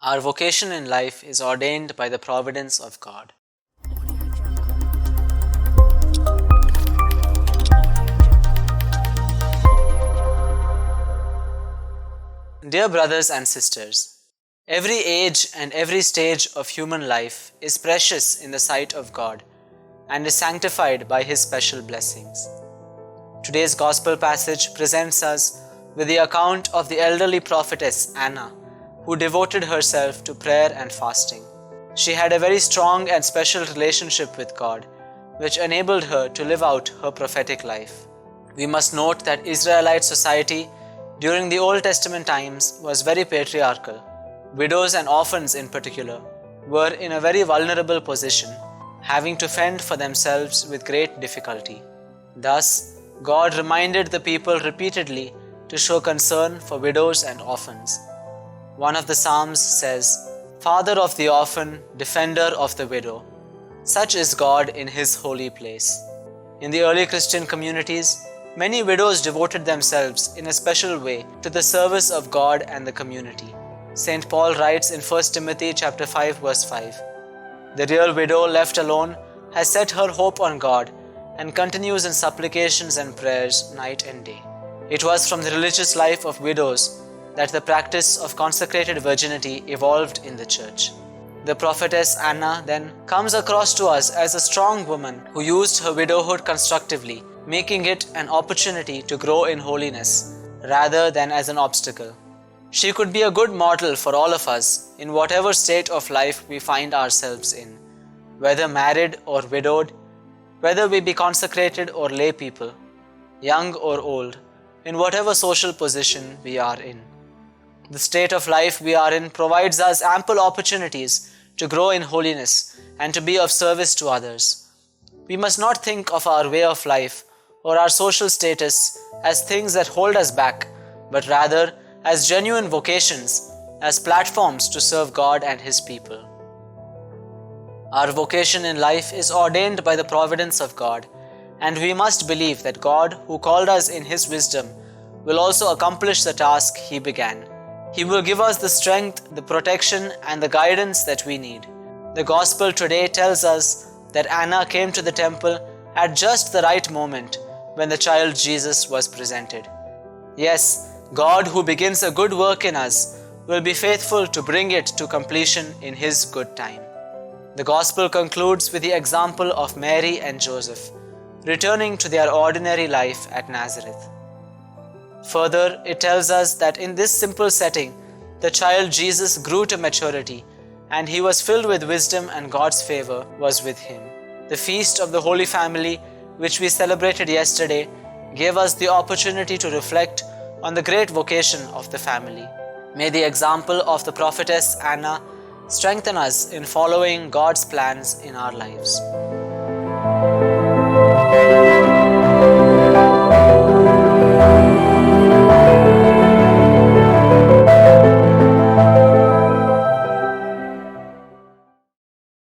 Our vocation in life is ordained by the providence of God. Dear brothers and sisters, every age and every stage of human life is precious in the sight of God and is sanctified by His special blessings. Today's Gospel passage presents us with the account of the elderly prophetess Anna, who devoted herself to prayer and fasting. She had a very strong and special relationship with God, which enabled her to live out her prophetic life. We must note that Israelite society during the Old Testament times was very patriarchal. Widows and orphans in particular were in a very vulnerable position, having to fend for themselves with great difficulty. Thus, God reminded the people repeatedly to show concern for widows and orphans. One of the Psalms says, "Father of the orphan, defender of the widow." Such is God in His holy place. In the early Christian communities, many widows devoted themselves in a special way to the service of God and the community. St. Paul writes in 1 Timothy chapter 5 verse 5, "The real widow left alone has set her hope on God and continues in supplications and prayers night and day." It was from the religious life of widows that the practice of consecrated virginity evolved in the church. The prophetess Anna then comes across to us as a strong woman who used her widowhood constructively, making it an opportunity to grow in holiness rather than as an obstacle. She could be a good model for all of us in whatever state of life we find ourselves in, whether married or widowed, whether we be consecrated or lay people, young or old, in whatever social position we are in. The state of life we are in provides us ample opportunities to grow in holiness and to be of service to others. We must not think of our way of life or our social status as things that hold us back, but rather as genuine vocations, as platforms to serve God and His people. Our vocation in life is ordained by the providence of God, and we must believe that God, who called us in His wisdom, will also accomplish the task He began. He will give us the strength, the protection, and the guidance that we need. The Gospel today tells us that Anna came to the temple at just the right moment when the child Jesus was presented. Yes, God, who begins a good work in us, will be faithful to bring it to completion in His good time. The Gospel concludes with the example of Mary and Joseph, returning to their ordinary life at Nazareth. Further, it tells us that in this simple setting, the child Jesus grew to maturity, and he was filled with wisdom, and God's favor was with him. The feast of the Holy Family, which we celebrated yesterday, gave us the opportunity to reflect on the great vocation of the family. May the example of the prophetess Anna strengthen us in following God's plans in our lives.